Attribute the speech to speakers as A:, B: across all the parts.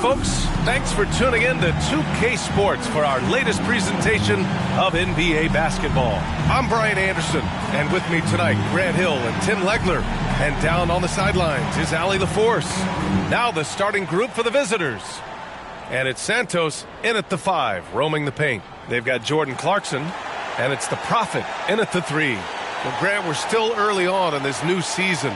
A: folks. Thanks for tuning in to 2K Sports for our latest presentation of NBA basketball. I'm Brian Anderson, and with me tonight, Grant Hill and Tim Legler. And down on the sidelines is Allie LaForce. Now the starting group for the visitors. And it's Santos in at the 5, roaming the paint. They've got Jordan Clarkson, and it's the Prophet in at the 3. Well, Grant, we're still early on in this new season.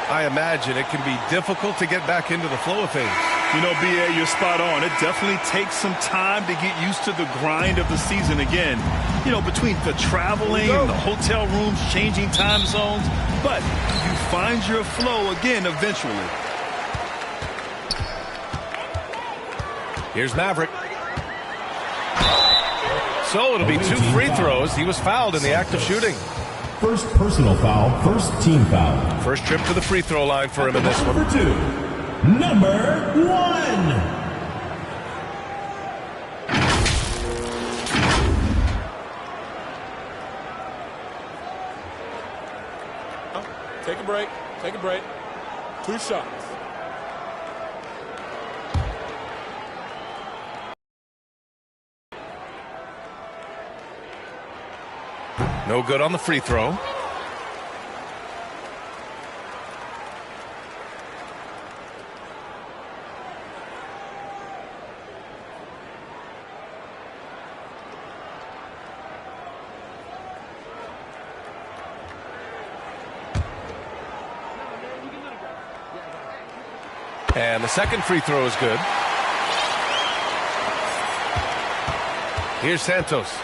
A: I imagine it can be difficult to get back into the flow of things.
B: You know, B.A., you're spot on. It definitely takes some time to get used to the grind of the season again. You know, between the traveling and the hotel rooms, changing time zones. But you find your flow again eventually.
A: Here's Maverick. So it'll be 2 free throws. He was fouled in the act of shooting.
C: First personal foul, first team foul.
A: First trip to the free throw line for him in this one.
C: Number 2, number 1.
D: Take a break. Take a break. 2 shots.
A: No good on the free throw. And the second free throw is good. Here's Santos.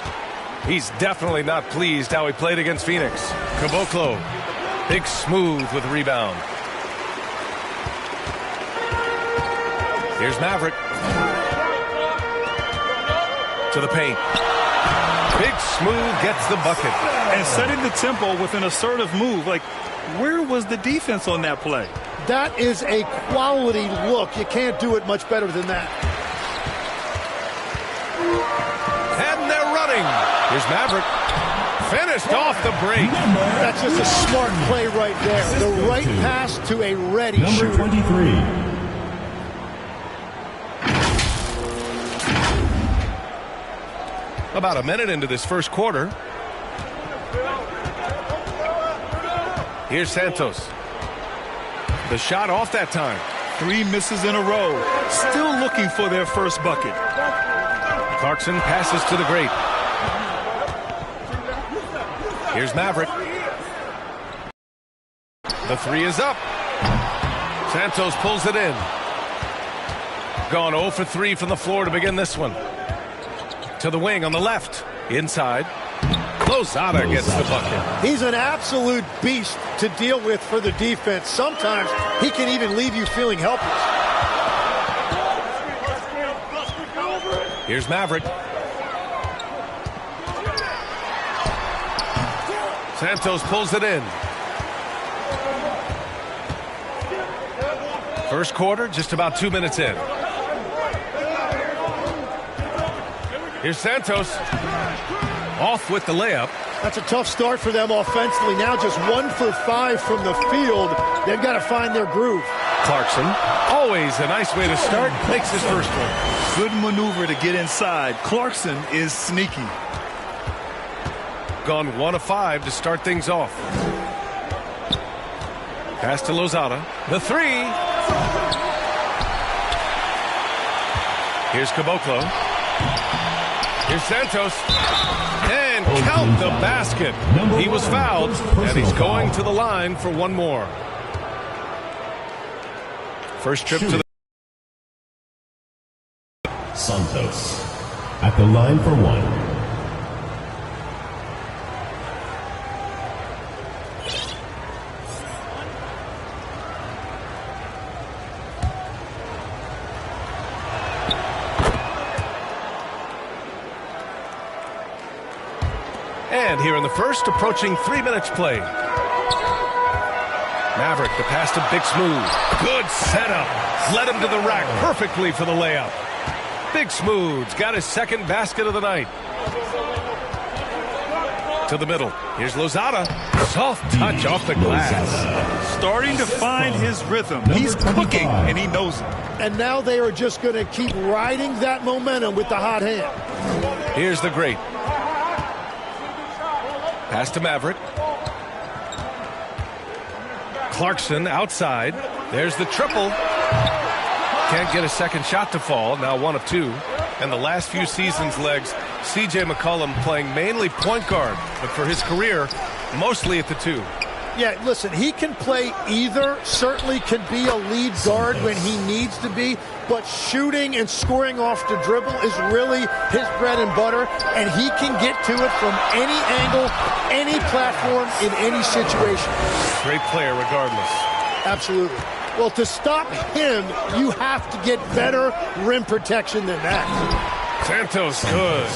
A: He's definitely not pleased how he played against Phoenix. Caboclo, big smooth with the rebound. Here's Maverick. To the paint. Big smooth gets the bucket.
B: And setting the tempo with an assertive move. Like, where was the defense on that play?
E: That is a quality look. You can't do it much better than that.
A: And they're running. Here's Maverick. Finished off the break.
E: That's just a smart play right there. The right pass to a ready
C: Number
E: shooter.
C: 23.
A: About a minute into this first quarter. Here's Santos. The shot off that time.
B: 3 misses in a row. Still looking for their first bucket.
A: Clarkson passes to the great. Here's Maverick. The 3 is up. Santos pulls it in. Gone 0 for 3 from the floor to begin this one. To the wing on the left. Inside. Lozada gets the bucket.
E: He's an absolute beast to deal with for the defense. Sometimes he can even leave you feeling helpless.
A: Here's Maverick. Santos pulls it in. First quarter, just about 2 minutes in. Here's Santos. Off with the layup.
E: That's a tough start for them offensively. Now just 1 for 5 from the field. They've got to find their groove.
A: Clarkson, always a nice way to start, makes his first one.
B: Good maneuver to get inside. Clarkson is sneaky.
A: Gone 1 of 5 to start things off. Pass to Lozada. The 3. Here's Caboclo. Here's Santos. And count the basket. He was fouled, and he's going to the line for one more. First trip to the...
C: Santos at the line for 1.
A: And here in the first, approaching 3 minutes played. Maverick, the pass to Big Smooth. Good setup. Led him to the rack perfectly for the layup. Big Smooth's got his second basket of the night. To the middle. Here's Lozada. Soft touch off the glass.
B: Starting to find his rhythm. He's cooking, and he knows it.
E: And now they are just going to keep riding that momentum with the hot hand.
A: Here's the great. Pass to Maverick. Clarkson outside. There's the triple. Can't get a second shot to fall. Now 1 of 2. And the last few seasons' legs, C.J. McCollum playing mainly point guard, but for his career, mostly at the 2.
E: Yeah, listen, he can play either, certainly can be a lead guard when he needs to be, but shooting and scoring off the dribble is really his bread and butter, and he can get to it from any angle, any platform, in any situation.
A: Great player regardless.
E: Absolutely. Well, to stop him, you have to get better rim protection than that.
A: Santos good.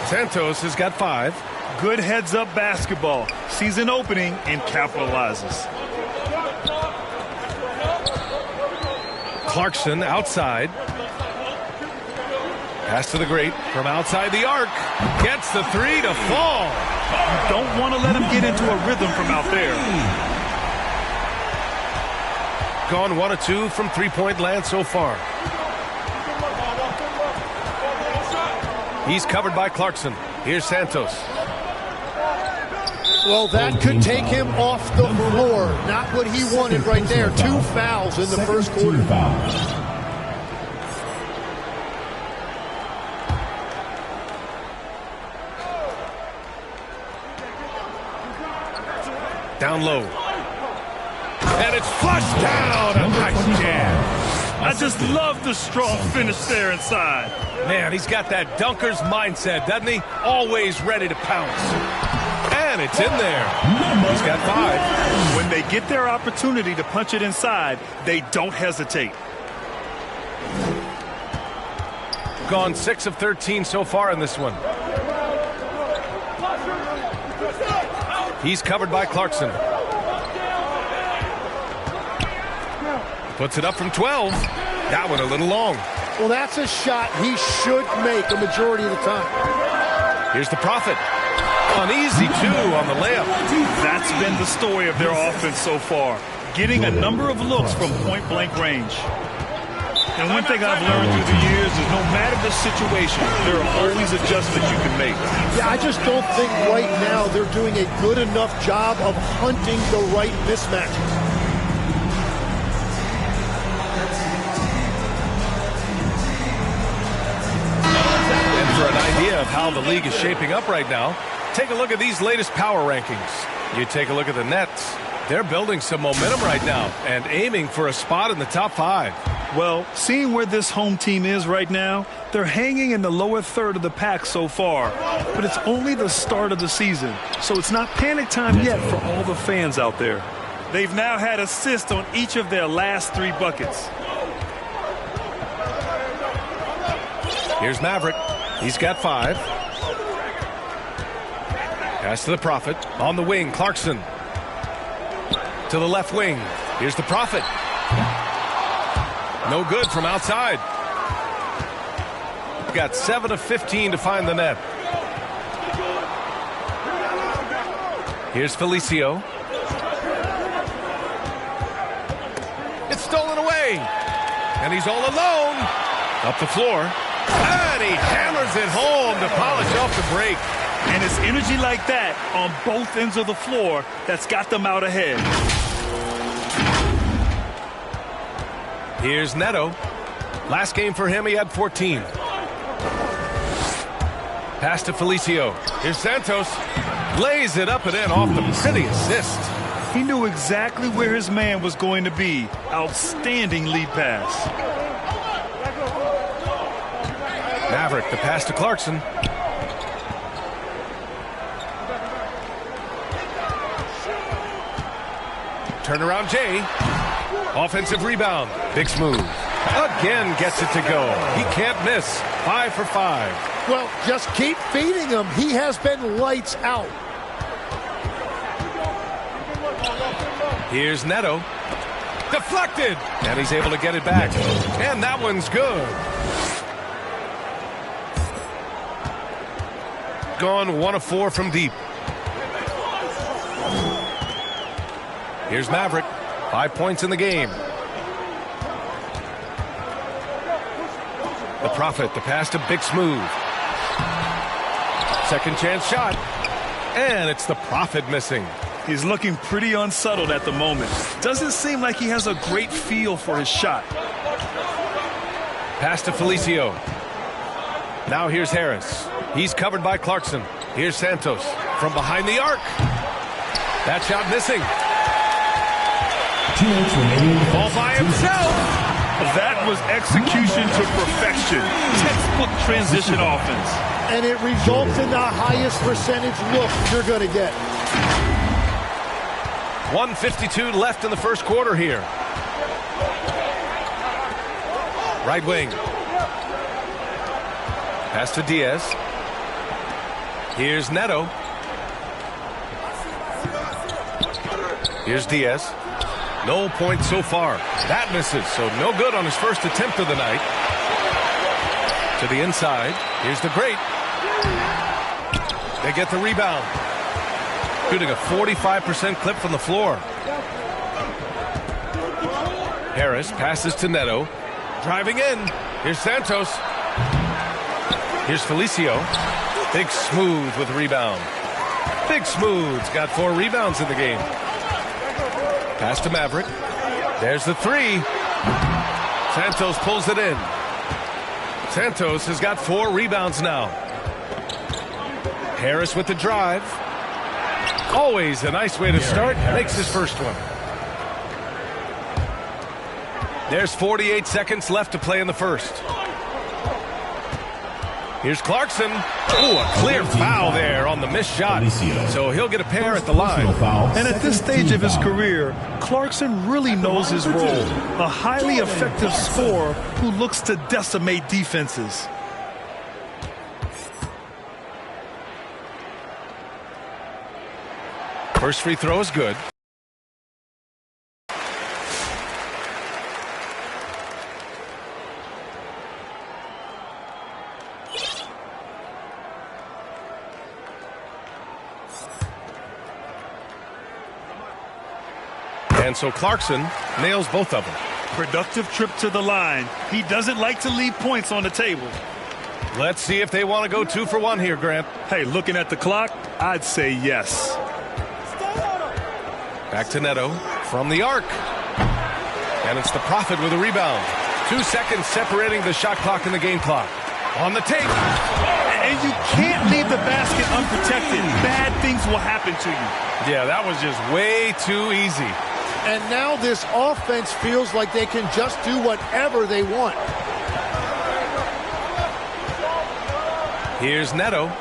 A: Santos has got 5.
B: Good heads-up basketball. Sees an opening and capitalizes.
A: Clarkson outside. Pass to the great from outside the arc. Gets the 3 to fall.
B: You don't want to let him get into a rhythm from out there.
A: Gone 1 of 2 from three-point land so far. He's covered by Clarkson. Here's Santos.
E: Well, that could take him off the floor. Not what he wanted right there. 2 fouls in the first quarter.
A: Down low. And it's flushed down. A nice jam.
B: I just love the strong finish there inside.
A: Man, he's got that dunker's mindset, doesn't he? Always ready to pounce. And it's in there. He's got 5.
B: When they get their opportunity to punch it inside, they don't hesitate.
A: Gone 6 of 13 so far in this one. He's covered by Clarkson. Puts it up from 12. That one a little long.
E: Well, that's a shot he should make a majority of the time.
A: Here's the Prophet. An easy 2 on the layup.
B: That's been the story of their offense so far. Getting a number of looks from point-blank range. And one thing I've learned through the years is no matter the situation, there are always adjustments you can make.
E: Yeah, I just don't think right now they're doing a good enough job of hunting the right mismatches.
A: For an idea of how the league is shaping up right now, take a look at these latest power rankings. You take a look at the Nets. They're building some momentum right now and aiming for a spot in the top 5.
B: Well, seeing where this home team is right now, they're hanging in the lower third of the pack so far. But it's only the start of the season, so it's not panic time yet for all the fans out there. They've now had assists on each of their last 3 buckets.
A: Here's Maverick. He's got 5. Pass to the Prophet. On the wing, Clarkson. To the left wing. Here's the Prophet. No good from outside. Got 7 of 15 to find the net. Here's Felicio. It's stolen away. And he's all alone. Up the floor. And he hammers it home to polish off the break.
B: And it's energy like that on both ends of the floor that's got them out ahead.
A: Here's Neto. Last game for him, he had 14. Pass to Felicio. Here's Santos. Lays it up and in off the pretty assist.
B: He knew exactly where his man was going to be. Outstanding lead pass.
A: Maverick, the pass to Clarkson. Turnaround Jay. Offensive rebound. Big smooth. Again gets it to go. He can't miss. 5 for 5.
E: Well, just keep feeding him. He has been lights out.
A: Here's Neto. Deflected. And he's able to get it back. And that one's good. Gone 1 of 4 from deep. Here's Maverick. 5 points in the game. The Prophet, the pass to Big Smooth. Second chance shot. And it's the Prophet missing.
B: He's looking pretty unsettled at the moment. Doesn't seem like he has a great feel for his shot.
A: Pass to Felicio. Now here's Harris. He's covered by Clarkson. Here's Santos from behind the arc. That shot missing.
C: 2 minutes remaining.
A: All by himself.
B: That was execution to perfection. Textbook transition offense.
E: And it results in the highest percentage look you're going to get.
A: 1:52 left in the first quarter here. Right wing. Pass to Diaz. Here's Neto. Here's Diaz. No points so far. That misses, so no good on his first attempt of the night. To the inside. Here's the Great. They get the rebound. Shooting a 45% clip from the floor. Harris passes to Neto. Driving in. Here's Santos. Here's Felicio. Big Smooth with the rebound. Big Smooth's got 4 rebounds in the game. Pass to Maverick. There's the 3. Santos pulls it in. Santos has got 4 rebounds now. Harris with the drive. Always a nice way to start. Makes his first one. There's 48 seconds left to play in the first. Here's Clarkson. Ooh, a clear foul there on the missed shot. So he'll get a pair at the line.
B: And at this stage of his career, Clarkson really knows his role. A highly effective scorer who looks to decimate defenses.
A: First free throw is good. And so Clarkson nails both of them.
B: Productive trip to the line. He doesn't like to leave points on the table.
A: Let's see if they want to go 2 for 1 here, Grant.
B: Hey, looking at the clock, I'd say yes.
A: Back to Neto from the arc. And it's the Prophet with a rebound. 2 seconds separating the shot clock and the game clock. On the tape.
B: And you can't leave the basket unprotected. Bad things will happen to you.
A: Yeah, that was just way too easy.
E: And now this offense feels like they can just do whatever they want.
A: Here's Neto.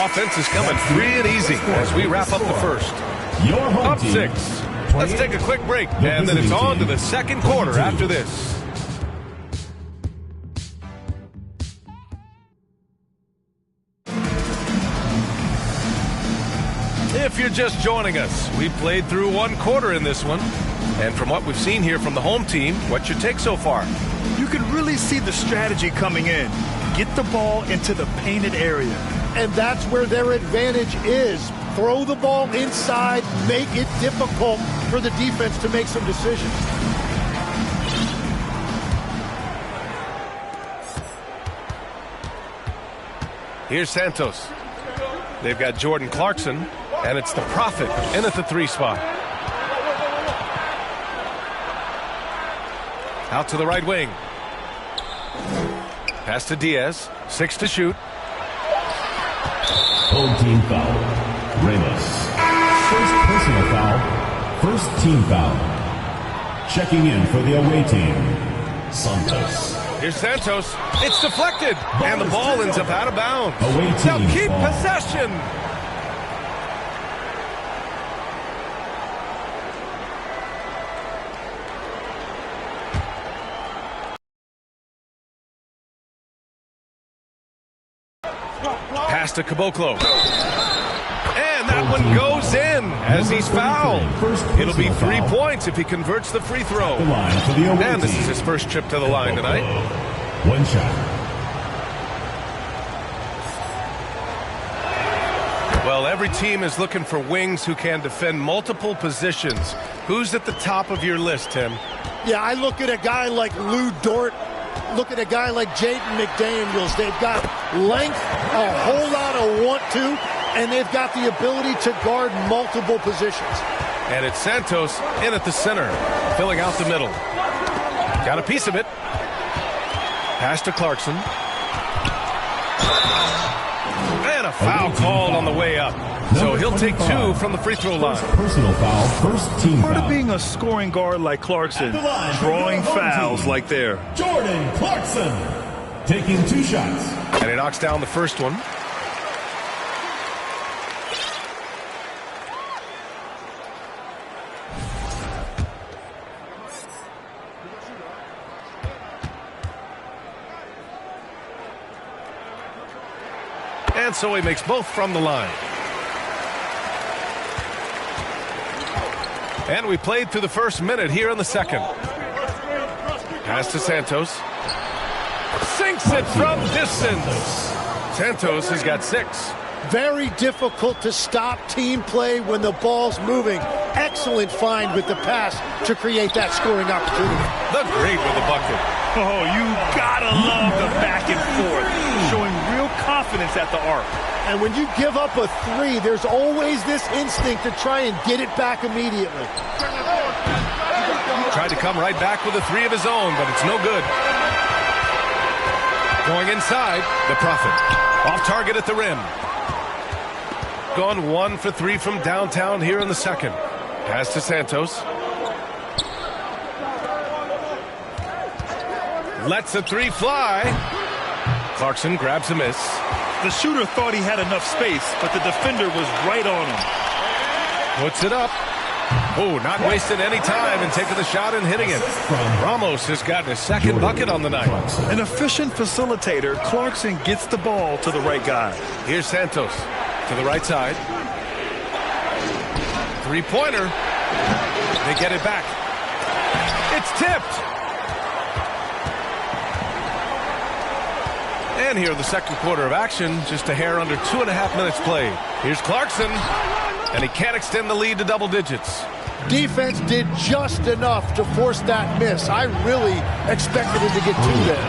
A: Offense is coming free and easy as we wrap up the first. Up 6. Let's take a quick break, and then it's on to the second quarter after this. If you're just joining us, we played through 1 quarter in this one. And from what we've seen here from the home team, what's your take so far?
B: You can really see the strategy coming in. Get the ball into the painted area.
E: And that's where their advantage is. Throw the ball inside, make it difficult for the defense to make some decisions.
A: Here's Santos. They've got Jordan Clarkson, and it's the Prophet in at the 3 spot. Out to the right wing. Pass to Diaz. 6 to shoot.
C: Home team foul. Ramos. First personal foul. First team foul. Checking in for the away team. Santos.
A: Here's Santos. It's deflected. And the ball ends up out of bounds.
C: Away
A: They'll
C: team
A: keep
C: ball.
A: possession. Pass to Caboclo. And And that one goes in as he's fouled. It'll be 3 points if he converts the free throw. And this is his first trip to the line tonight.
C: One shot.
A: Well, every team is looking for wings who can defend multiple positions. Who's at the top of your list, Tim?
E: Yeah, I look at a guy like Lou Dort. Look at a guy like Jaden McDaniels. They've got length, a whole lot of want-to, and they've got the ability to guard multiple positions.
A: And it's Santos in at the center, filling out the middle. Got a piece of it. Pass to Clarkson. And a foul called on the way up. So he'll take 2 from the free throw line.
C: Personal foul, first team foul.
B: Part of being a scoring guard like Clarkson, drawing fouls like there.
C: Jordan Clarkson taking 2 shots.
A: And he knocks down the first one. And so he makes both from the line. And we played through the first minute here in the second. Pass to Santos. Sinks it from distance. Santos has got 6.
E: Very difficult to stop team play when the ball's moving. Excellent find with the pass to create that scoring opportunity.
A: The great with the bucket.
B: Oh, you gotta love the back and forth, showing real confidence at the arc.
E: And when you give up a 3, there's always this instinct to try and get it back immediately.
A: Tried to come right back with a 3 of his own, but it's no good. Going inside, the Prophet. Off target at the rim. Gone 1 for 3 from downtown here in the second. Pass to Santos. Lets a 3 fly. Clarkson grabs a miss.
B: The shooter thought he had enough space, but the defender was right on him.
A: Puts it up. Oh, not wasting any time and taking the shot and hitting it. Ramos has gotten his second bucket on the night.
B: An efficient facilitator, Clarkson gets the ball to the right guy.
A: Here's Santos to the right side. 3-pointer. They get it back. It's tipped. And here in the second quarter of action, just a hair under 2.5 minutes played. Here's Clarkson, and he can't extend the lead to double digits.
E: Defense did just enough to force that miss. I really expected him to get 2 there.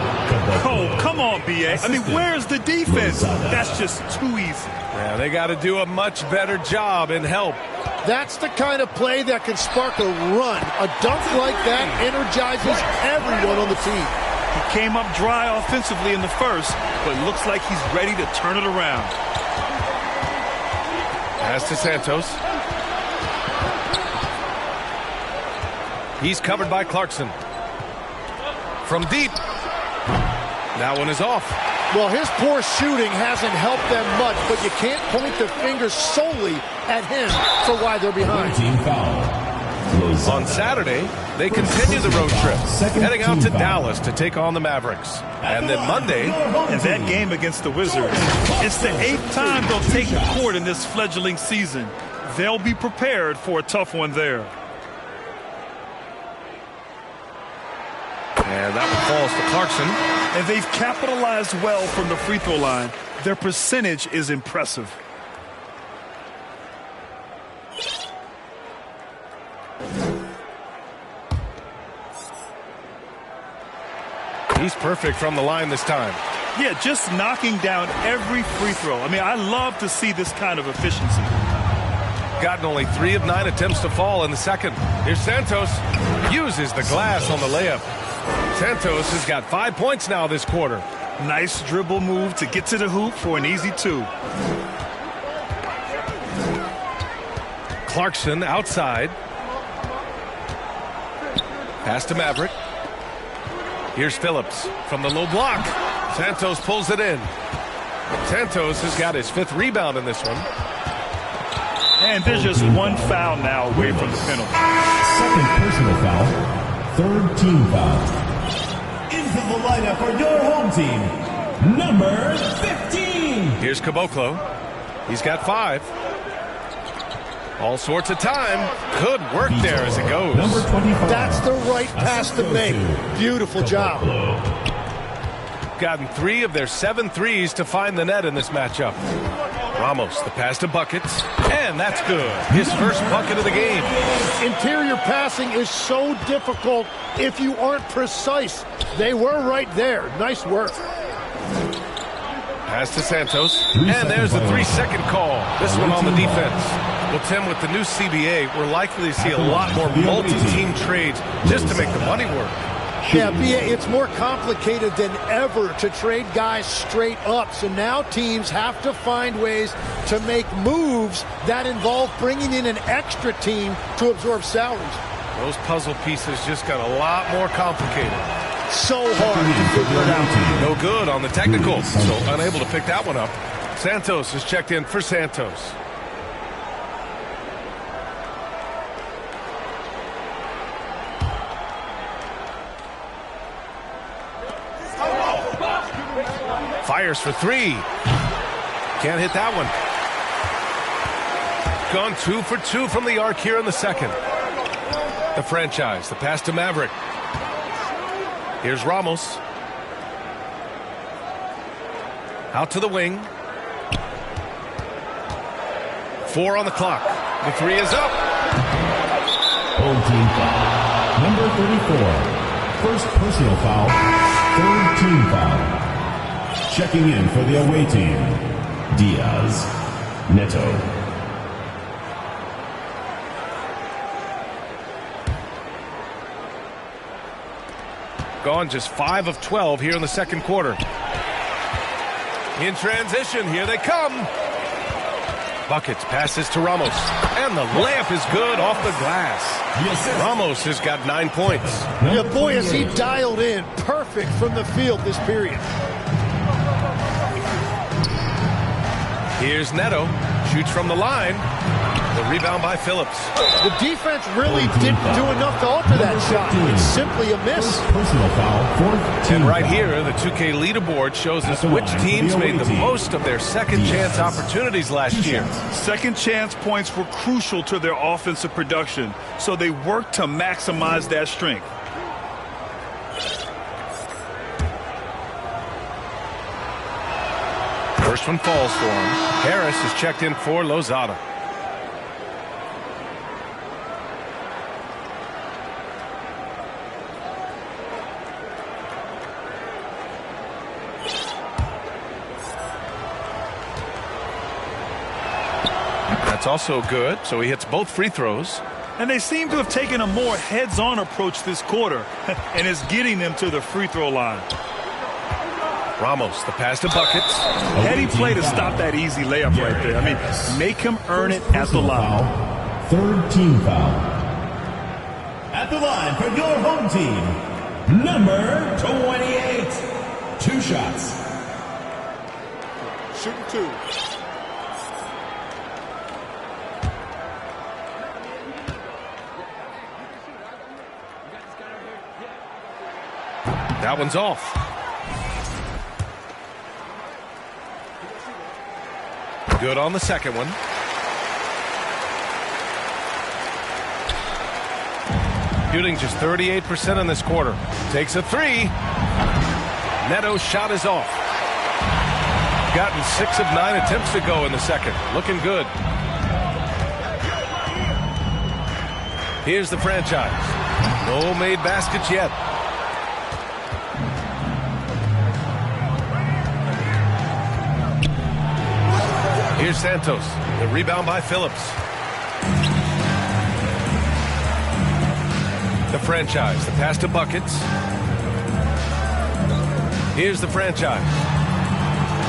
B: Oh, come on, B.A. I mean, where's the defense? That's just too easy.
A: Yeah, they got to do a much better job in help.
E: That's the kind of play that can spark a run. A dunk like that energizes everyone on the team.
B: He came up dry offensively in the first, but looks like he's ready to turn it around.
A: Pass to Santos. He's covered by Clarkson. From deep. That one is off.
E: Well, his poor shooting hasn't helped them much, but you can't point the finger solely at him for why they're behind.
C: Team foul.
A: On Saturday, they continue the road trip, heading out to Dallas to take on the Mavericks. And then Monday,
B: in that game against the Wizards, it's the 8th time they'll take the court in this fledgling season. They'll be prepared for a tough one there.
A: And that one falls to Clarkson.
B: And they've capitalized well from the free throw line. Their percentage is impressive.
A: He's perfect from the line this time.
B: Yeah, just knocking down every free throw. I mean, I love to see this kind of efficiency.
A: Gotten only 3 of 9 attempts to fall in the second. Here's Santos. Uses the glass on the layup. Santos has got 5 points now this quarter.
B: Nice dribble move to get to the hoop for an easy 2.
A: Clarkson outside. Pass to Maverick. Here's Phillips from the low block. Santos pulls it in. Santos has got his 5th rebound in this one.
B: And there's just 1 foul now away from the penalty.
C: Second personal foul. 3rd team foul. Into the lineup for your home team, number 15.
A: Here's Caboclo. He's got 5. All sorts of time. Good work there as it goes.
C: Number 25.
E: That's the right pass to make. Beautiful job.
A: Gotten 3 of their 7 threes to find the net in this matchup. Ramos, the pass to Buckets, and that's good. His first bucket of the game.
E: Interior passing is so difficult if you aren't precise. They were right there. Nice work.
A: Pass to Santos, and there's the 3-second call. This one on the defense. Well, Tim, with the new CBA, we're likely to see a lot more multi-team trades just to make the money work.
E: Yeah, it's more complicated than ever to trade guys straight up. So now teams have to find ways to make moves that involve bringing in an extra team to absorb salaries.
A: Those puzzle pieces just got a lot more complicated.
E: So hard to figure it out.
A: No good on the technical, so unable to pick that one up. Santos is checked in for Santos. Fires for 3. Can't hit that one. Gone 2 for 2 from the arc here in the second. The franchise, the pass to Maverick. Here's Ramos. Out to the wing. 4 on the clock. The 3 is up.
C: Home team foul. Number 34. First personal foul. Third team foul. Checking in for the away team, Diaz, Neto.
A: Gone just 5 of 12 here in the second quarter. In transition, here they come. Buckets passes to Ramos, and the layup is good off the glass. Yes, Ramos has got 9 points.
E: Yeah, boy, is he dialed in. Perfect from the field this period.
A: Here's Neto, shoots from the line. The rebound by Phillips.
E: The defense really didn't do enough to alter that shot. It's simply a miss.
C: Personal foul.
A: And right here, the 2K leaderboard shows us which teams made the most of their second chance opportunities last year.
B: Second chance points were crucial to their offensive production, so they worked to maximize that strength.
A: First one falls for him. Harris is checked in for Lozada. That's also good, so he hits both free throws.
B: And they seem to have taken a more heads-on approach this quarter, and is getting them to the free throw line.
A: Ramos, the pass to Buckets.
B: Heady play to stop that easy layup right there. I mean, make him earn it at the line.
C: Third team foul. At the line for your home team, number 28. 2 shots.
D: Shooting 2.
A: That one's off. Good on the second one. Shooting just 38% in this quarter. Takes a 3. Neto's shot is off. Gotten 6 of 9 attempts to go in the second. Looking good. Here's the franchise. No made baskets yet. Here's Santos. The rebound by Phillips. The franchise. The pass to Buckets. Here's the franchise.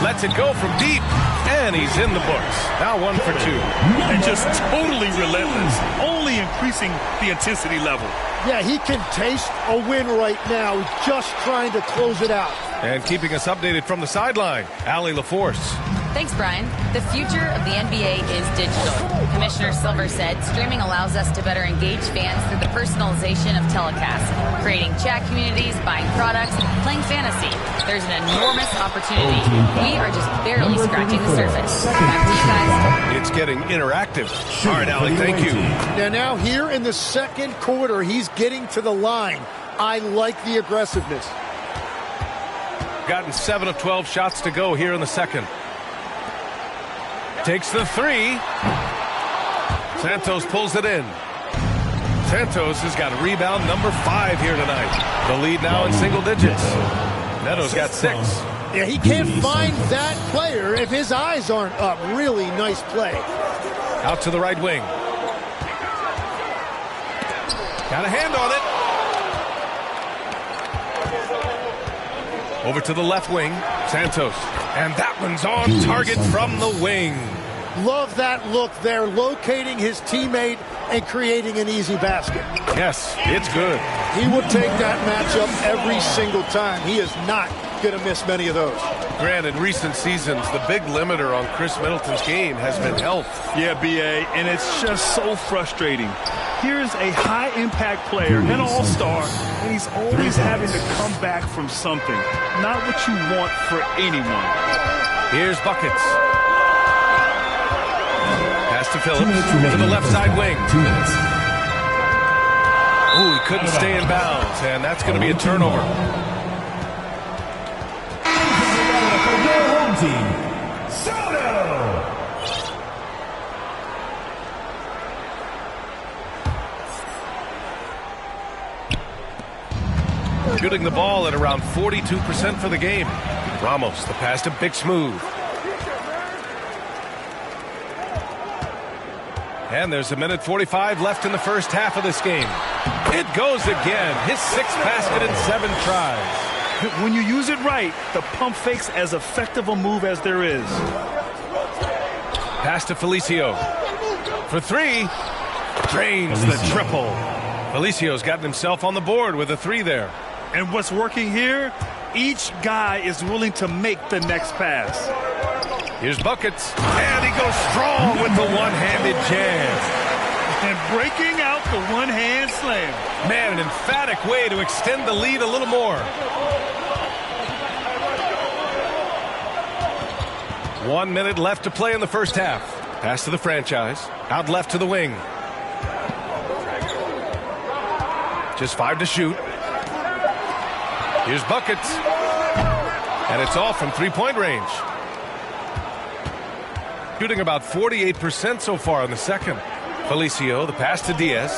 A: Lets it go from deep. And he's in the books. Now 1 for 2.
B: And just totally relentless. Only increasing the intensity level.
E: Yeah, he can taste a win right now. Just trying to close it out.
A: And keeping us updated from the sideline, Allie LaForce.
F: Thanks, Brian. The future of the NBA is digital. Commissioner Silver said streaming allows us to better engage fans through the personalization of telecasts, creating chat communities, buying products, playing fantasy. There's an enormous opportunity. We are just barely scratching the surface. Back to you guys.
A: It's it's getting interactive. All right, Alec, thank you.
E: Now here in the second quarter, he's getting to the line. I like the aggressiveness.
A: Gotten 7 of 12 shots to go here in the second. Takes the three. Santos pulls it in. Santos has got a rebound number 5 here tonight. The lead now in single digits. Neto's got 6.
E: Yeah, he can't find that player if his eyes aren't up. Really nice play.
A: Out to the right wing. Got a hand on it. Over to the left wing. Santos. And that one's on target from the wing.
E: Love that look there, locating his teammate and creating an easy basket.
A: Yes, it's good.
E: He will take that matchup every single time. He is not going to miss many of those.
A: Grant, in recent seasons, the big limiter on Chris Middleton's game has been health.
B: Yeah, B.A., and it's just so frustrating. Here's a high-impact player, an all-star, and he's always having to come back from something. Not what you want for anyone.
A: Here's buckets. Pass to Phillips to the left side wing.
C: 2 minutes.
A: Ooh, he couldn't stay in bounds, and that's going to be a turnover.
C: Home team, Soto.
A: Shooting the ball at around 42% for the game. Ramos, the pass to Big Smooth. And there's 1:45 left in the first half of this game. It goes again. His 6th basket in 7 tries.
B: When you use it right, the pump fake's as effective a move as there is.
A: Pass to Felicio. For 3. Drains the triple. Felicio's gotten himself on the board with a 3 there.
B: And what's working here? Each guy is willing to make the next pass.
A: Here's buckets. And he goes strong with the one-handed jam.
B: And breaking out the one-hand slam.
A: Man, an emphatic way to extend the lead a little more. 1 minute left to play in the first half. Pass to the franchise. Out left to the wing. Just 5 to shoot. Here's buckets. And it's off from 3-point range. Shooting about 48% so far in the second. Felicio, the pass to Diaz.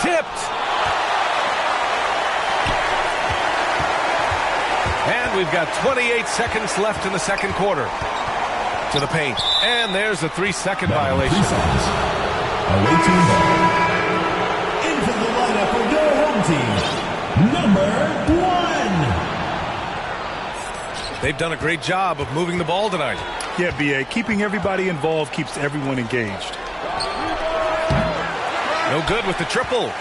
A: Tipped. And we've got 28 seconds left in the second quarter. To the paint. And there's a 3-second violation.
C: Away team ball. Into the lineup for your home team, number 1.
A: They've done a great job of moving the ball tonight.
B: Yeah, B.A., keeping everybody involved keeps everyone engaged.
A: No good with the triple.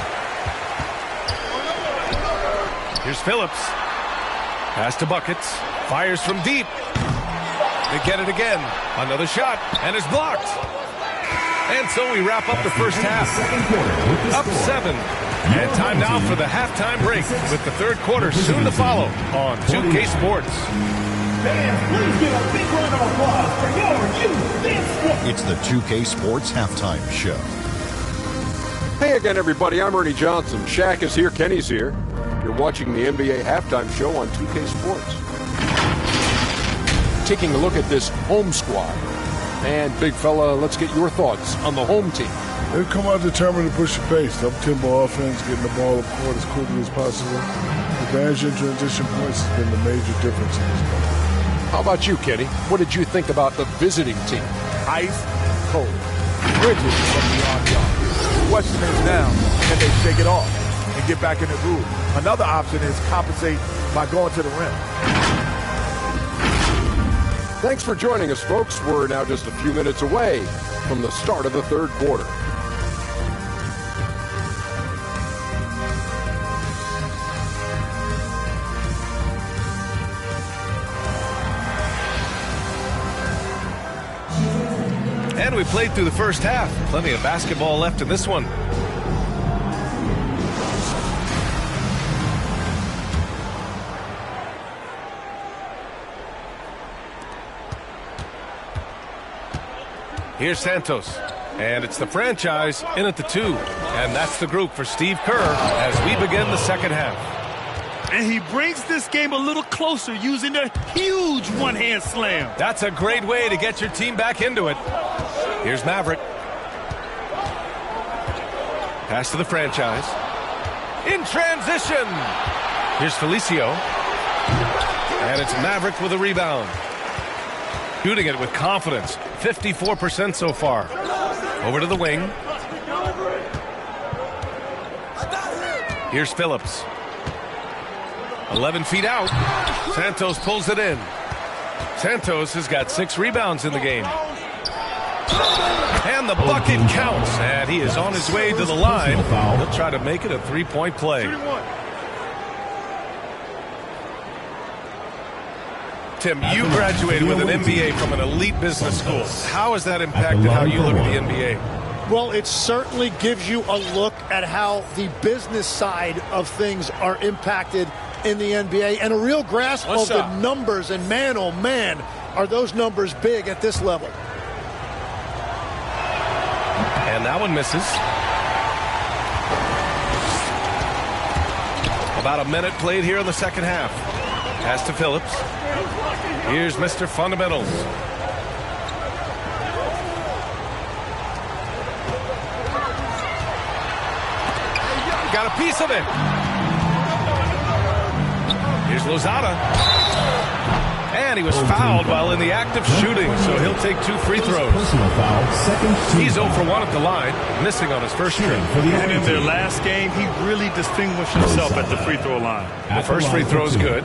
A: Here's Phillips. Pass to buckets. Fires from deep. They get it again. Another shot. And it's blocked. And so we wrap up the first half. Up 7. And time now for the halftime break with the third quarter soon to follow on 2K Sports.
C: Fans, please give a big round of applause for your youth sports.
G: It's the 2K Sports Halftime Show.
H: Hey again, everybody. I'm Ernie Johnson. Shaq is here. Kenny's here. You're watching the NBA Halftime Show on 2K Sports. Taking a look at this home squad. And, big fella, let's get your thoughts on the home team.
I: They've come out determined to push the pace. Up-tempo offense, getting the ball up court as quickly as possible. Advantage in transition points has been the major difference in this game.
H: How about you, Kenny? What did you think about the visiting team?
J: Ice cold. Rigid from beyond yard. The question is now, can they shake it off and get back in the groove? Another option is compensate by going to the rim.
H: Thanks for joining us, folks. We're now just a few minutes away from the start of the third quarter.
A: And we played through the first half. Plenty of basketball left in this one. Here's Santos. And it's the franchise in at the 2. And that's the group for Steve Kerr as we begin the second half.
B: And he brings this game a little closer using a huge one-hand slam.
A: That's a great way to get your team back into it. Here's Maverick. Pass to the franchise. In transition. Here's Felicio. And it's Maverick with a rebound. Shooting it with confidence. 54% so far. Over to the wing. Here's Phillips. 11 feet out. Santos pulls it in. Santos has got 6 rebounds in the game. And the bucket counts. And he is on his way to the line. He'll try to make it a 3-point play. Tim, you graduated with an MBA from an elite business school. How has that impacted how you look at the NBA?
E: Well, it certainly gives you a look at how the business side of things are impacted in the NBA and a real grasp of the numbers. And man, oh man, are those numbers big at this level.
A: And that one misses. About a minute played here in the second half. Pass to Phillips. Here's Mr. Fundamentals. Got a piece of it. Here's Lozada. And he was fouled while in the act of shooting, so he'll take 2 free throws. He's 0 for 1 at the line, missing on his first trip.
B: And in their last game, he really distinguished himself at the free throw line.
A: The first free throw is good.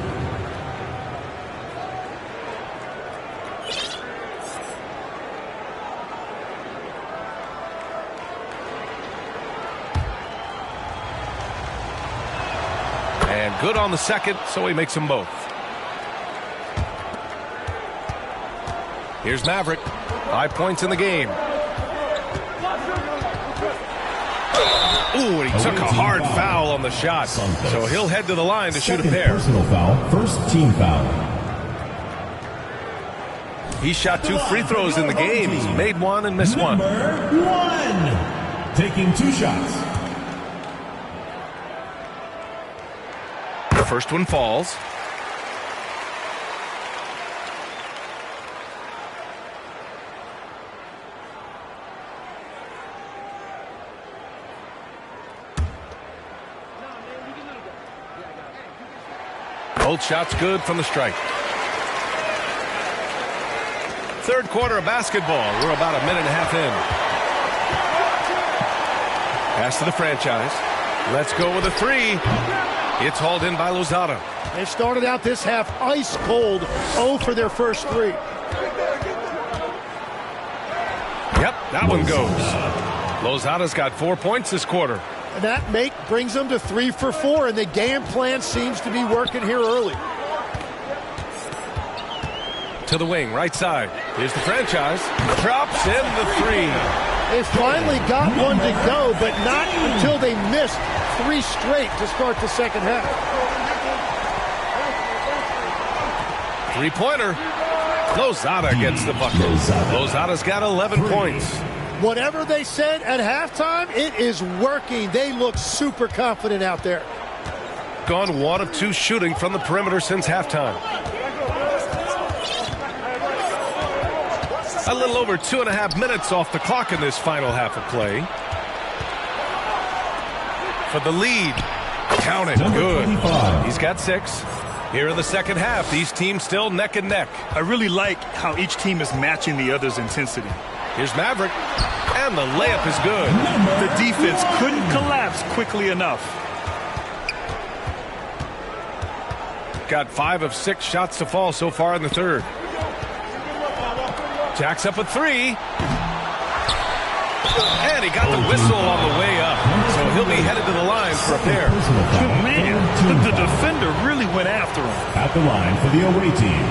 A: And good on the second, so he makes them both. Here's Maverick. 5 points in the game. Ooh, and he took a hard foul on the shot. So he'll head to the line to shoot a pair.
C: Personal foul, first team foul.
A: He shot 2 free throws in the game. He's made 1 and missed 1.
C: Number 1, taking 2 shots.
A: The first one falls. Both shots good from the strike. Third quarter of basketball. We're about a minute and a half in. Pass to the franchise. Let's go with a 3. It's hauled in by Lozada.
E: They started out this half ice cold. 0 for their first 3.
A: Yep, that one goes. Lozada's got 4 points this quarter.
E: And that brings them to 3 for 4, and the game plan seems to be working here early.
A: To the wing, right side. Here's the franchise. Drops in the 3.
E: They finally got one to go, but not until they missed 3 straight to start the second half.
A: 3-pointer. Lozada gets the bucket. Lozada's got 11 points.
E: Whatever they said at halftime, it is working. They look super confident out there.
A: Gone 1 of 2 shooting from the perimeter since halftime. A little over 2.5 minutes off the clock in this final half of play. For the lead. Count it. Good. He's got 6. Here in the second half, these teams still neck and neck.
B: I really like how each team is matching the other's intensity.
A: Here's Maverick. And the layup is good.
B: The defense couldn't collapse quickly enough.
A: Got 5 of 6 shots to fall so far in the third. Jacks up a 3. And he got the whistle on the way up. So he'll be headed to the line for a pair.
B: Man, the defender really went after him.
C: At the line for the away team.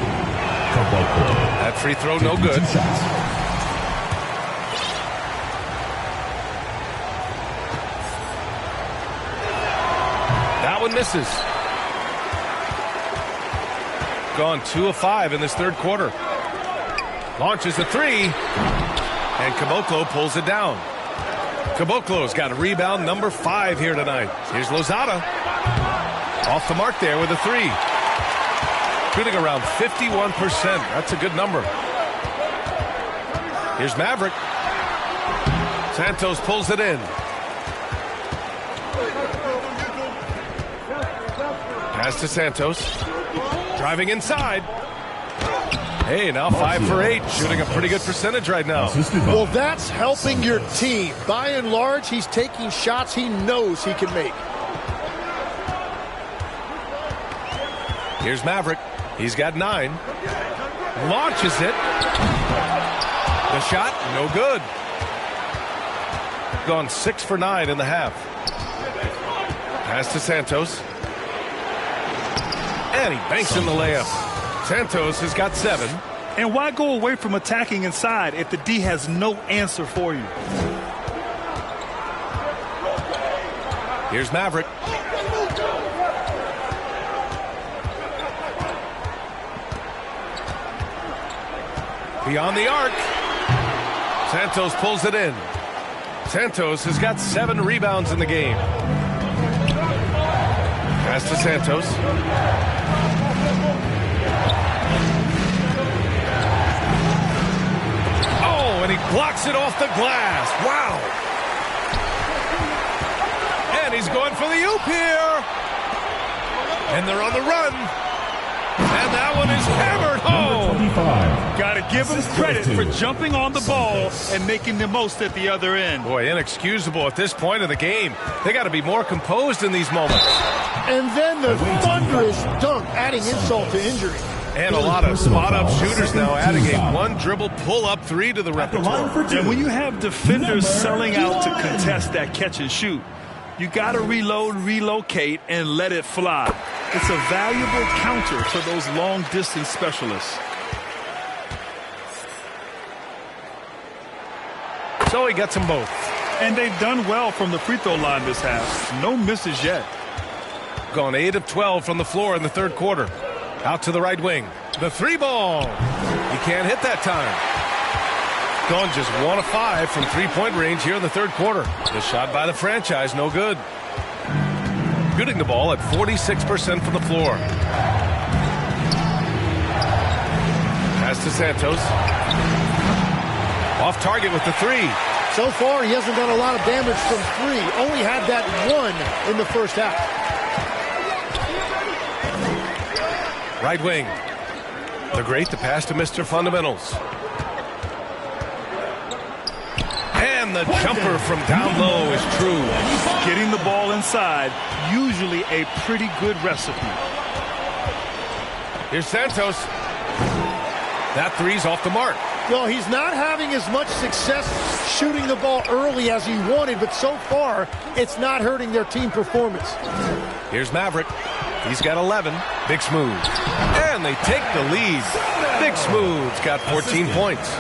A: That free throw no good. That one misses. Gone 2 of 5 in this third quarter. Launches a 3. And Caboclo pulls it down. Caboclo's got a rebound number 5 here tonight. Here's Lozada. Off the mark there with a 3. Shooting around 51%. That's a good number. Here's Maverick. Santos pulls it in. Pass to Santos. Driving inside. Hey, now 5 for 8. Shooting a pretty good percentage right now.
E: Well, that's helping your team. By and large, he's taking shots he knows he can make.
A: Here's Maverick. He's got 9. Launches it. The shot, no good. Gone 6 for 9 in the half. Pass to Santos. And he banks in the layup. Santos has got 7.
B: And why go away from attacking inside if the D has no answer for you?
A: Here's Maverick. Beyond the arc. Santos pulls it in. Santos has got 7 rebounds in the game. Pass to Santos. Oh, and he blocks it off the glass. Wow. And he's going for the oop here. And they're on the run. And that one is hammered home.
B: Got to give him credit for jumping on the ball and making the most at the other end.
A: Boy, inexcusable at this point of the game. They got to be more composed in these moments.
E: And then the thunderous dunk, adding insult to injury.
A: And a lot of spot-up shooters now, adding a 1-dribble pull-up 3 to the repertoire.
B: And when you have defenders selling out to contest that catch and shoot, you got to reload, relocate, and let it fly. It's a valuable counter for those long-distance specialists.
A: So he gets them both.
B: And they've done well from the free throw line this half. No misses yet.
A: Gone 8 of 12 from the floor in the third quarter. Out to the right wing. The 3 ball. He can't hit that time. Gone just 1 of 5 from 3-point range here in the third quarter. The shot by the franchise, no good. Shooting the ball at 46% from the floor. Pass to Santos. Off target with the 3.
E: So far, he hasn't done a lot of damage from 3. Only had that 1 in the first half.
A: Right wing. The great, the pass to Mr. Fundamentals. And the jumper from down low is true.
B: Getting the ball inside, usually a pretty good recipe.
A: Here's Santos. That 3's off the mark.
E: Well, he's not having as much success shooting the ball early as he wanted, but so far, it's not hurting their team performance.
A: Here's Maverick. He's got 11. Big Smooth. And they take the lead. Big Smooth's got 14 points.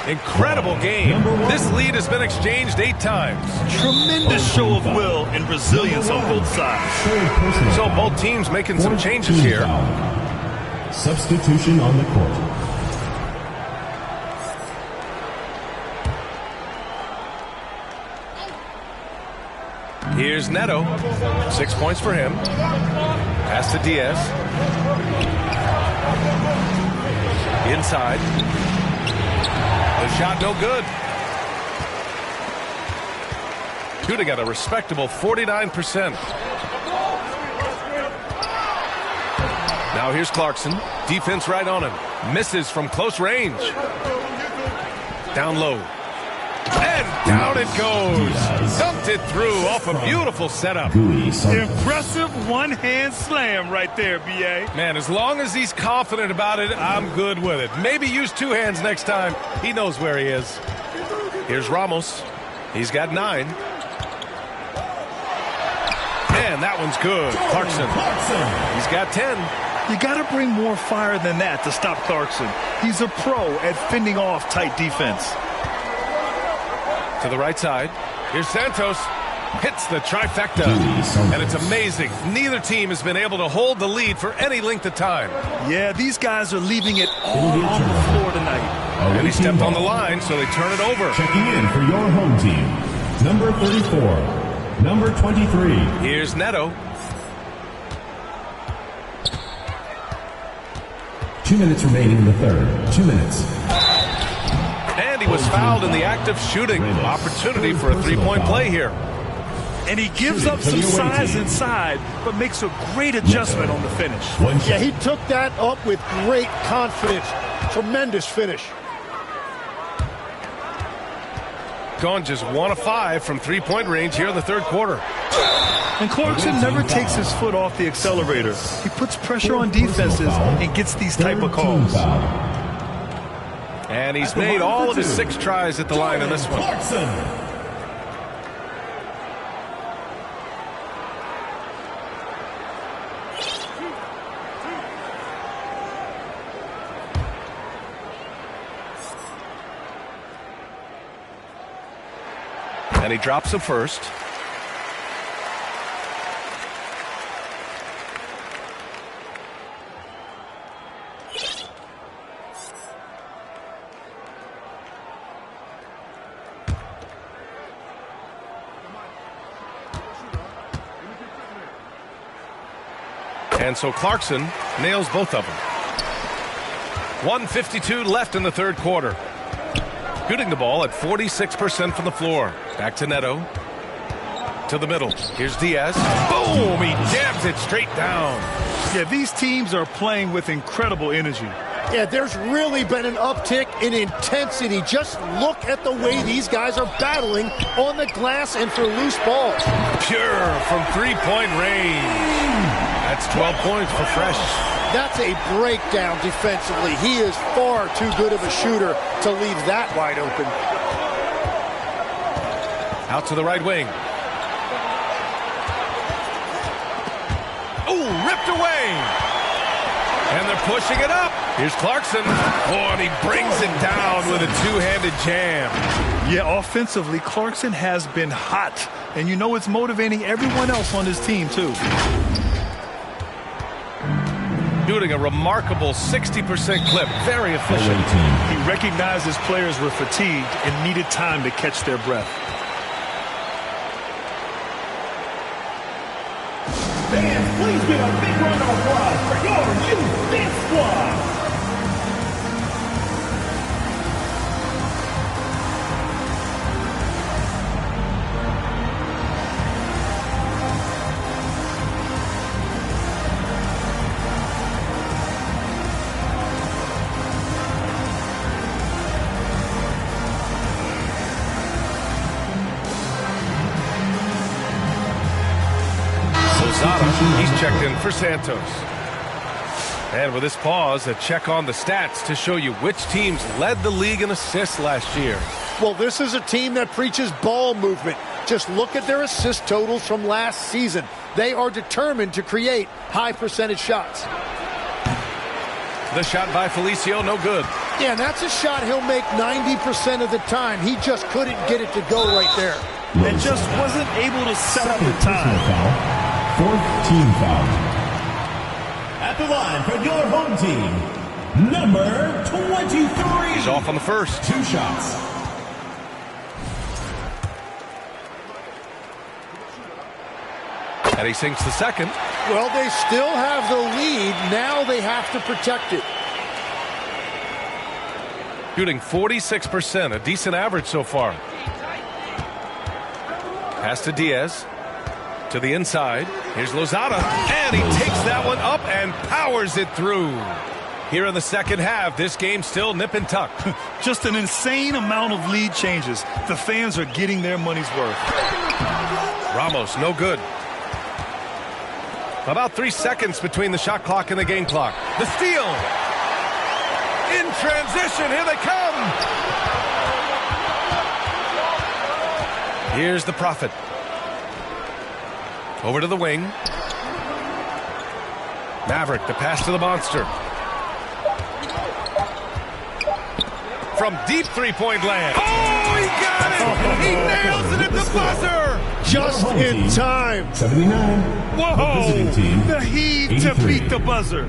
A: Incredible game. This lead has been exchanged 8 times.
B: Tremendous show of will and resilience on both sides.
A: So both teams making some changes here.
C: Substitution on the court.
A: Here's Neto. 6 points for him. Pass to Diaz. Inside. The shot no good. Shooting at a respectable 49%. Now here's Clarkson. Defense right on him. Misses from close range. Down low. And down it goes. Dumped it through off a beautiful setup.
B: Impressive one-hand slam right there, B.A.
A: Man, as long as he's confident about it, I'm good with it. Maybe use 2 hands next time. He knows where he is. Here's Ramos. He's got 9. And that one's good. Clarkson. He's got 10.
B: You got to bring more fire than that to stop Clarkson. He's a pro at fending off tight defense.
A: To the right side. Here's Santos. Hits the trifecta. And it's amazing. Neither team has been able to hold the lead for any length of time.
B: Yeah, these guys are leaving it all on the floor tonight.
A: And he stepped on the line, so they turn it over.
C: Checking in for your home team, number 34, number 23.
A: Here's Neto.
C: 2 minutes remaining in the third. 2 minutes.
A: And he was fouled in the act of shooting. Opportunity for a three-point play here.
B: And he gives up some size inside, but makes a great adjustment on the finish.
E: Yeah, he took that up with great confidence. Tremendous finish.
A: Gone just 1 of 5 from three-point range here in the third quarter.
B: And Clarkson never takes his foot off the accelerator. He puts pressure on defenses and gets these type of calls.
A: And he's made all of his 6 tries at the line in this one. And he drops the first. And so Clarkson nails both of them. 1:52 left in the third quarter. Shooting the ball at 46% from the floor. Back to Neto. To the middle. Here's Diaz. Boom! He jams it straight down.
B: Yeah, these teams are playing with incredible energy.
E: Yeah, there's really been an uptick in intensity. Just look at the way these guys are battling on the glass and for loose balls.
A: Pure from three-point range. That's 12 points for Fresh.
E: That's a breakdown defensively. He is far too good of a shooter to leave that wide open.
A: Out to the right wing. Ooh, ripped away. And they're pushing it up. Here's Clarkson. Oh, and he brings it down with a two-handed jam.
B: Yeah, offensively, Clarkson has been hot. And you know it's motivating everyone else on his team, too.
A: Shooting a remarkable 60% clip. Very efficient.
B: He recognized his players were fatigued and needed time to catch their breath.
C: Fans, please give a big round of applause for your youth dance squad.
A: He's checked in for Santos. And with this pause, a check on the stats to show you which teams led the league in assists last year.
E: Well, this is a team that preaches ball movement. Just look at their assist totals from last season. They are determined to create high percentage shots.
A: The shot by Felicio, no good.
E: Yeah, and that's a shot he'll make 90% of the time. He just couldn't get it to go right there.
B: And just wasn't able to set up the time.
C: Fourth team foul. At the line for your home team, number 23.
A: He's off on the first.
C: 2 shots.
A: And he sinks the second.
E: Well, they still have the lead. Now they have to protect it.
A: Shooting 46%, a decent average so far. Pass to Diaz. To the inside. Here's Lozada. And he takes that one up and powers it through. Here in the second half, this game still nip and tuck.
B: Just an insane amount of lead changes. The fans are getting their money's worth.
A: Ramos, no good. About 3 seconds between the shot clock and the game clock. The steal. In transition, here they come. Here's the Prophet. Over to the wing. Maverick, the pass to the monster. From deep three-point land. Oh, he got it! He nails it at the buzzer!
E: Just in time.
C: 79.
B: Whoa!
C: Team,
B: the heave
C: 83.
B: to beat the buzzer.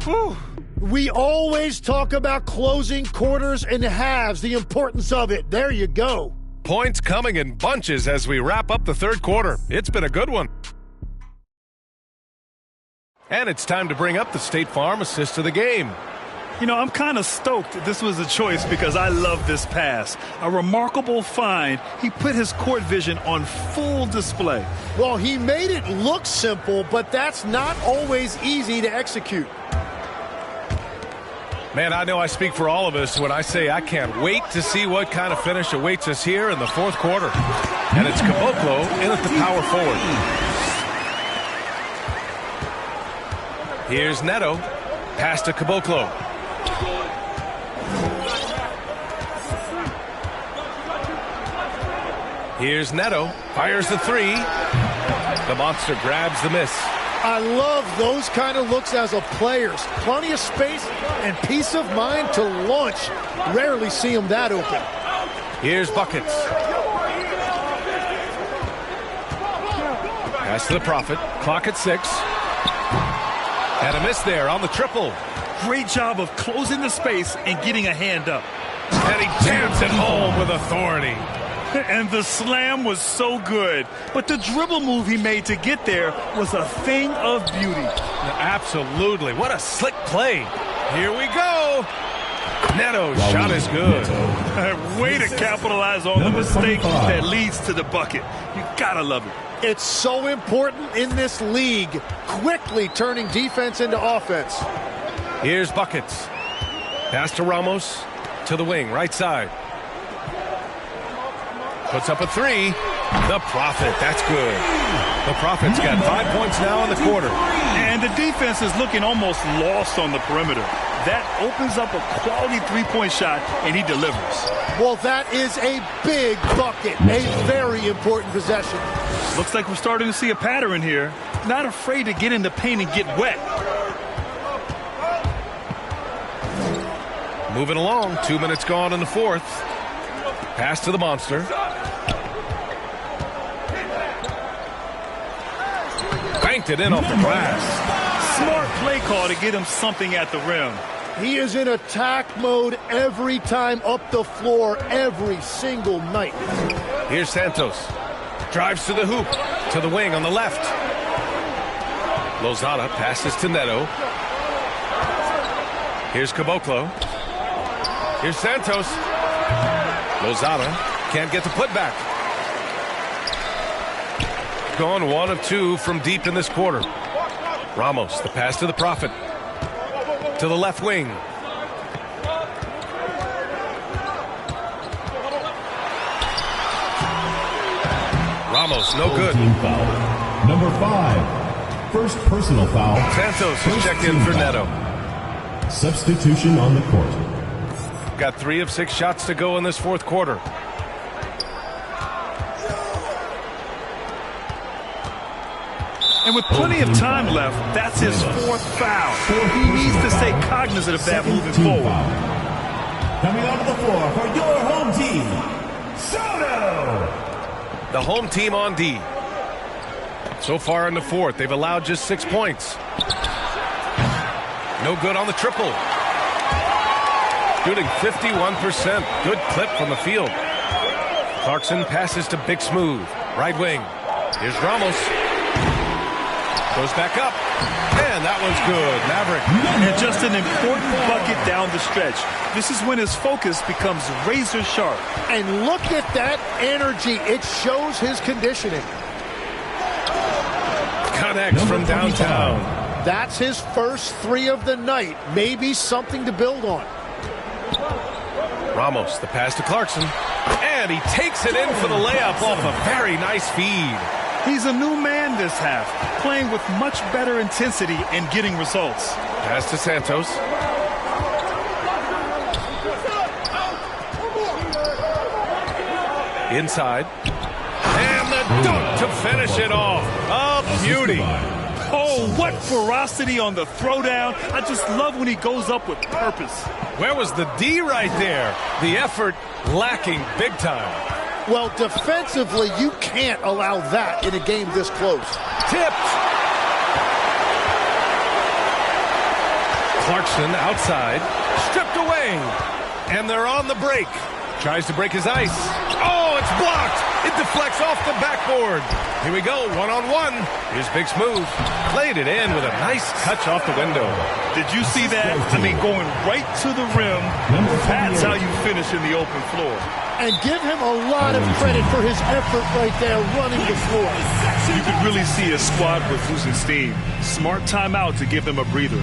B: Whew.
E: We always talk about closing quarters and halves, the importance of it. There you go.
A: Points coming in bunches as we wrap up the third quarter. It's been a good one. And it's time to bring up the State Farm assist of the game.
B: You know, I'm kind of stoked this was a choice because I love this pass. A remarkable find. He put his court vision on full display.
E: Well, he made it look simple, but that's not always easy to execute.
A: Man, I know I speak for all of us when I say I can't wait to see what kind of finish awaits us here in the fourth quarter. And it's Caboclo in at the power forward. Here's Neto. Pass to Caboclo. Here's Neto. Fires the three. The monster grabs the miss.
E: I love those kind of looks as a player. Plenty of space and peace of mind to launch. Rarely see him that open.
A: Here's Buckets. Pass to the Prophet. Clock at 6. And a miss there on the triple.
B: Great job of closing the space and getting a hand up.
A: And he jams it home with authority.
B: And the slam was so good. But the dribble move he made to get there was a thing of beauty.
A: Absolutely. What a slick play. Here we go. Neto's shot is good.
B: Way to capitalize on the mistake that leads to the bucket. You gotta love it.
E: It's so important in this league, quickly turning defense into offense.
A: Here's Buckets. Pass to Ramos to the wing, right side. Puts up a three. The Prophet, that's good. The Prophet's got 5 points now in the quarter.
B: And the defense is looking almost lost on the perimeter. That opens up a quality three-point shot, and he delivers.
E: Well, that is a big bucket, a very important possession.
B: Looks like we're starting to see a pattern here. Not afraid to get in the paint and get wet.
A: Moving along, 2 minutes gone in the fourth. Pass to the monster. Banked it in off the glass.
B: Smart play call to get him something at the rim.
E: He is in attack mode every time up the floor, every single night.
A: Here's Santos. Drives to the hoop, to the wing on the left. Lozada passes to Neto. Here's Caboclo. Here's Santos. Lozada can't get the putback. Gone 1 of 2 from deep in this quarter. Ramos, the pass to the Prophet. To the left wing. Ramos, no good.
C: Foul. Number 5. First personal foul.
A: Santos is checked in for Neto.
C: Substitution on the court.
A: Got 3 of 6 shots to go in this fourth quarter.
B: And with plenty of time left, that's his 4th foul. He needs to stay cognizant of that moving forward.
C: Coming onto the floor for your home team, Soto.
A: The home team on D. So far in the fourth, they've allowed just 6 points. No good on the triple. Shooting 51%. Good clip from the field. Clarkson passes to Big Smooth. Right wing. Here's Ramos. Goes back up. And that one's good. Maverick.
B: And just an important bucket down the stretch. This is when his focus becomes razor sharp.
E: And look at that energy. It shows his conditioning.
A: Connects from downtown.
E: That's his first 3 of the night. Maybe something to build on.
A: Ramos, the pass to Clarkson. And he takes it in for the layup off a very nice feed.
B: He's a new man this half, playing with much better intensity and getting results.
A: Pass to Santos. Inside. And the dunk to finish it off. A beauty.
B: Oh, what ferocity on the throwdown. I just love when he goes up with purpose.
A: Where was the D right there? The effort lacking big time.
E: Well, defensively, you can't allow that in a game this close.
A: Tipped. Clarkson outside, stripped away, and they're on the break. Tries to break his ice. Oh, it's blocked. It deflects off the backboard. Here we go, one-on-one. Here's Big Smooth. Played it in with a nice touch off the window.
B: Did you see that? I mean, going right to the rim. That's how you finish in the open floor.
E: And give him a lot of credit for his effort right there running the floor.
B: You could really see his squad was losing steam. Smart timeout to give them a breather.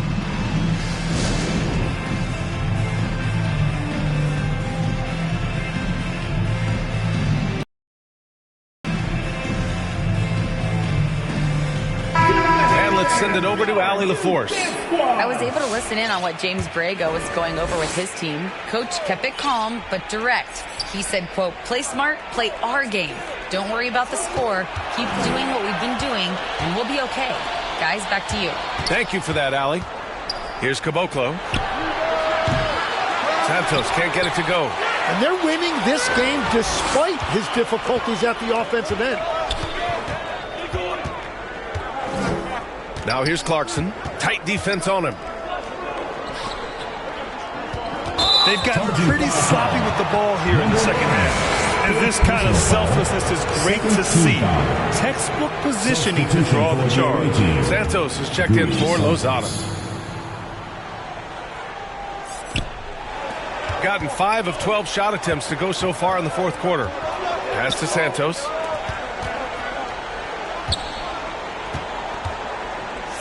A: Send it over to Allie LaForce.
F: I was able to listen in on what James Borrego was going over with his team. Coach kept it calm but direct. He said, quote, play smart, play our game. Don't worry about the score. Keep doing what we've been doing, and we'll be okay. Guys, back to you.
A: Thank you for that, Allie. Here's Caboclo. Santos can't get it to go.
E: And they're winning this game despite his difficulties at the offensive end.
A: Now here's Clarkson. Tight defense on him.
B: They've gotten pretty sloppy with the ball here in the second half. And this kind of selflessness is great to see. Textbook positioning to draw the charge.
A: Santos is checked in for Lozada. Gotten 5 of 12 shot attempts to go so far in the fourth quarter. Pass to Santos.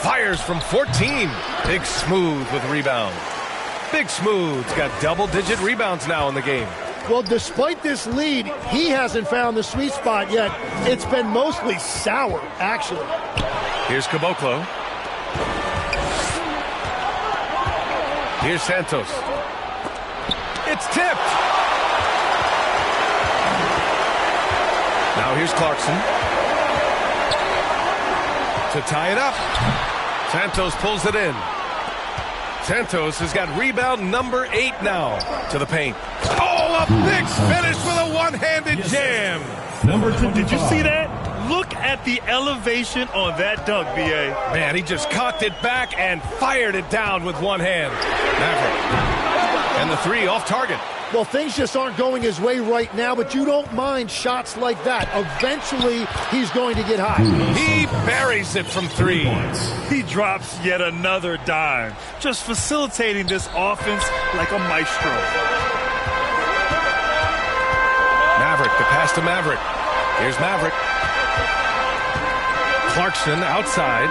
A: Fires from 14. Big Smooth with rebound. Big Smooth's got double-digit rebounds now in the game.
E: Well, despite this lead, he hasn't found the sweet spot yet. It's been mostly sour, actually.
A: Here's Caboclo. Here's Santos. It's tipped. Now here's Clarkson. To tie it up. Santos pulls it in. Santos has got rebound number 8 now to the paint. Oh, a big finish with a one-handed jam.
B: Did you see that? Look at the elevation on that dunk, B.A.
A: Man, he just cocked it back and fired it down with one hand. Maverick. And the 3 off target.
E: Well, things just aren't going his way right now, but you don't mind shots like that. Eventually, he's going to get high.
A: He buries it from 3.
B: He drops yet another dime, just facilitating this offense like a maestro.
A: Maverick, the pass to Maverick. Here's Maverick. Clarkson outside.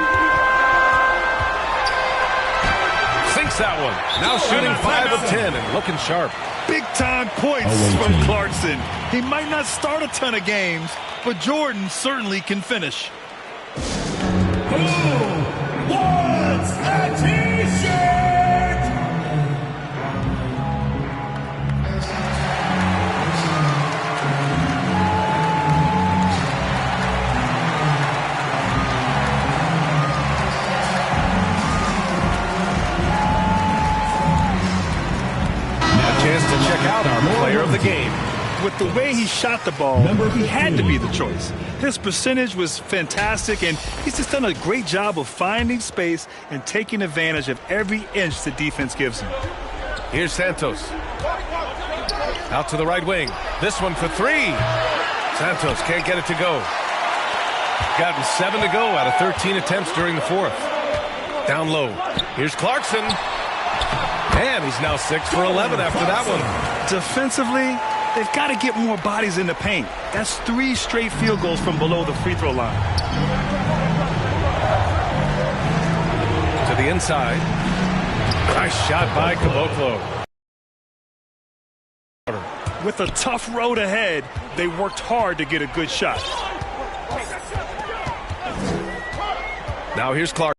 A: Sinks that one. Now shooting 5 of 10 and looking sharp.
B: Big-time points from Clarkson. He might not start a ton of games, but Jordan certainly can finish.
C: Who wants a T-shirt?
A: Chance to check out our player of the game.
B: With the way he shot the ball, he had to be the choice. His percentage was fantastic, and he's just done a great job of finding space and taking advantage of every inch the defense gives him.
A: Here's Santos. Out to the right wing. This one for 3. Santos can't get it to go. Gotten 7 to go out of 13 attempts during the fourth. Down low. Here's Clarkson. And he's now 6 for 11 after that one.
B: Defensively, they've got to get more bodies in the paint. That's 3 straight field goals from below the free throw line.
A: To the inside. Nice shot by Caboclo.
B: With a tough road ahead, they worked hard to get a good shot.
A: Now here's Clark.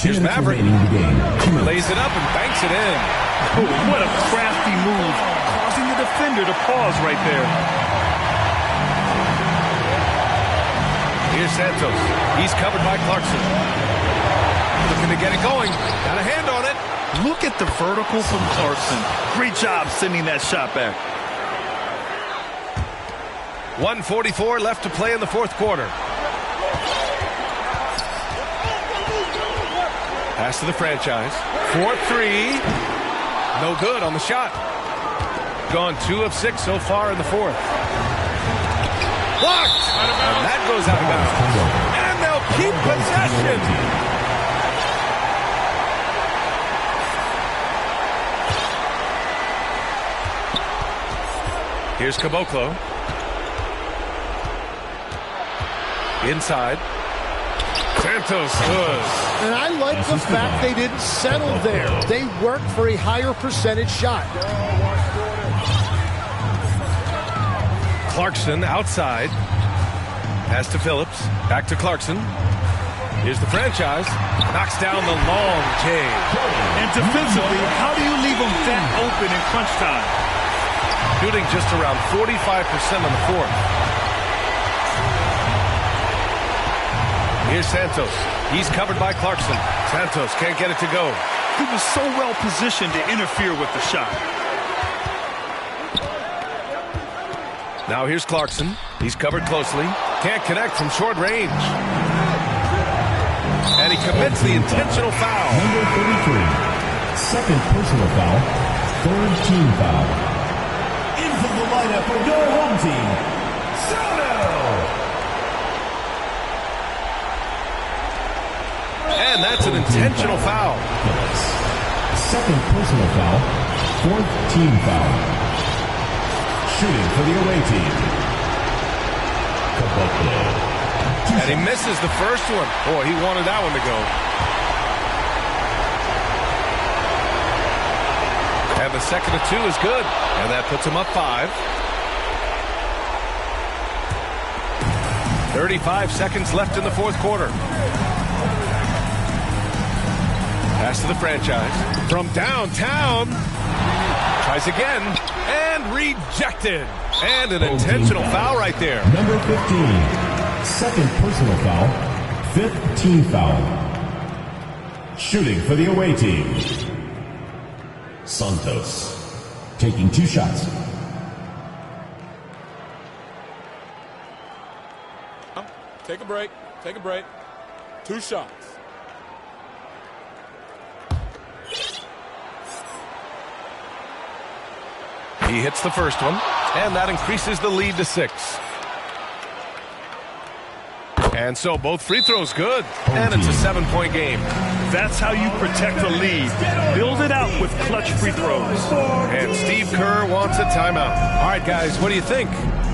A: Here's Maverick. Lays it up and banks it in.
B: Oh, what a crafty move, causing the defender to pause right there.
A: Here's Santos. He's covered by Clarkson. Looking to get it going. Got a hand on it.
B: Look at the vertical from Clarkson. Great job sending that shot back.
A: 1:44 left to play in the fourth quarter. Pass to the franchise. 4-3. No good on the shot. Gone 2 of 6 so far in the fourth. Blocked! And that goes out of bounds. And they'll keep possession. Here's Caboclo. Inside. Santos good.
E: And I like the fact they didn't settle there. They worked for a higher percentage shot.
A: Clarkson outside. Pass to Phillips. Back to Clarkson. Here's the franchise. Knocks down the long J.
B: And defensively, how do you leave them that open in crunch time?
A: Shooting just around 45% on the fourth. Here's Santos. He's covered by Clarkson. Santos can't get it to go.
B: He was so well positioned to interfere with the shot.
A: Now here's Clarkson. He's covered closely. Can't connect from short range. And he commits the intentional foul.
C: Number 33. Second personal foul. Third team foul. Into the lineup for your home team, Soto.
A: And that's an intentional foul.
C: Second personal foul. Fourth team foul. Shooting for the away team. Caboclo.
A: And he misses the first one. Boy, he wanted that one to go. And the second of 2 is good. And that puts him up 5. 35 seconds left in the fourth quarter. Pass to the franchise. From downtown. Tries again. And rejected. And an intentional foul right there.
C: Number 15. Second personal foul. Fifth team foul. Shooting for the away team. Santos. Taking 2 shots.
D: Take a break. Take a break. 2 shots.
A: He hits the first one, and that increases the lead to 6. And so both free throws good, and it's a 7-point game.
B: That's how you protect a lead. Build it out with clutch free throws.
A: And Steve Kerr wants a timeout. All right, guys, what do you think?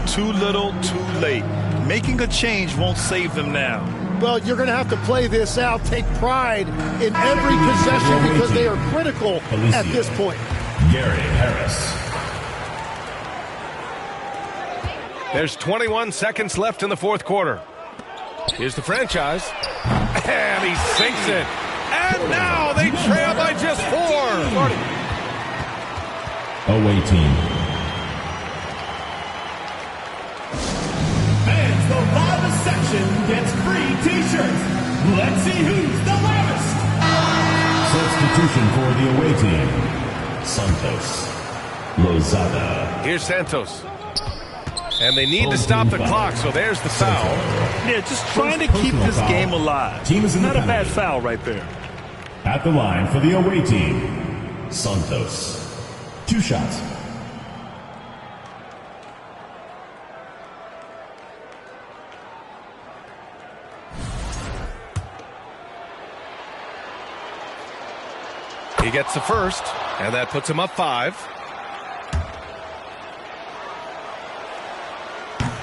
B: Too little, too late. Making a change won't save them now.
E: Well, you're going to have to play this out. Take pride in every possession because they are critical at this point.
C: Gary Harris.
A: There's 21 seconds left in the fourth quarter. Here's the franchise. And he sinks it. And now they trail by just 4.
C: Away team.
K: Fans, the loudest section gets free t-shirts. Let's see who's the loudest.
C: Substitution for the away team. Santos. Lozada.
A: Here's Santos. And they need to stop the clock, so there's the foul.
B: Yeah, just trying to keep this game alive.
C: Team is in
B: Not
C: the
B: a bad foul right there.
C: At the line for the away team, Santos. 2 shots.
A: He gets the first, and that puts him up 5.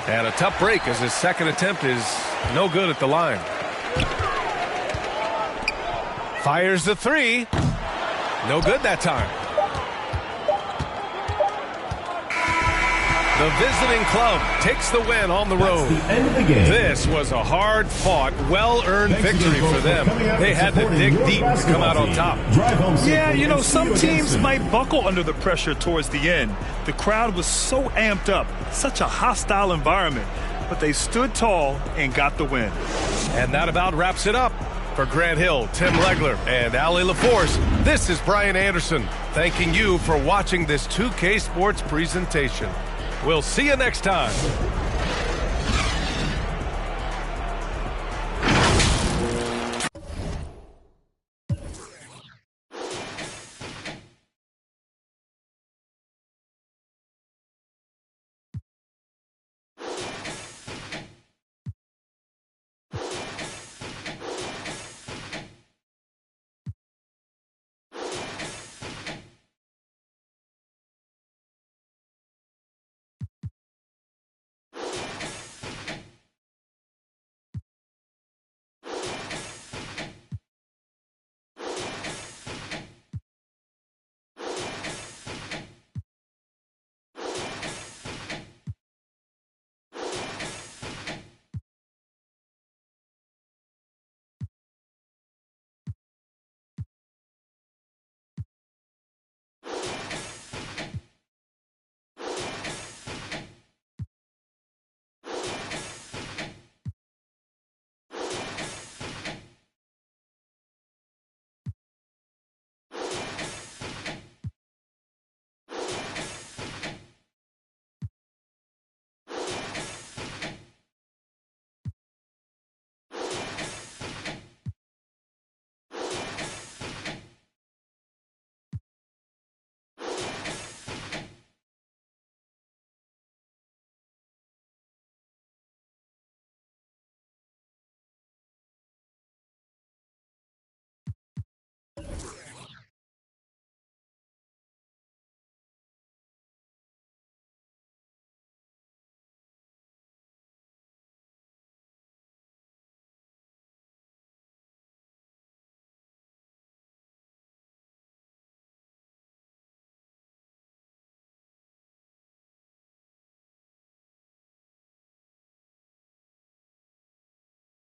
A: And a tough break as his second attempt is no good at the line. Fires the 3. No good that time. The visiting club takes the win on the road.
C: That's the end of the game.
A: This was a hard-fought, well-earned victory for them. They had to dig deep to come out on top.
B: Yeah, you know, some teams might buckle under the pressure towards the end. The crowd was so amped up, such a hostile environment, but they stood tall and got the win.
A: And that about wraps it up. For Grant Hill, Tim Legler, and Allie LaForce, this is Brian Anderson, thanking you for watching this 2K Sports presentation. We'll see you next time.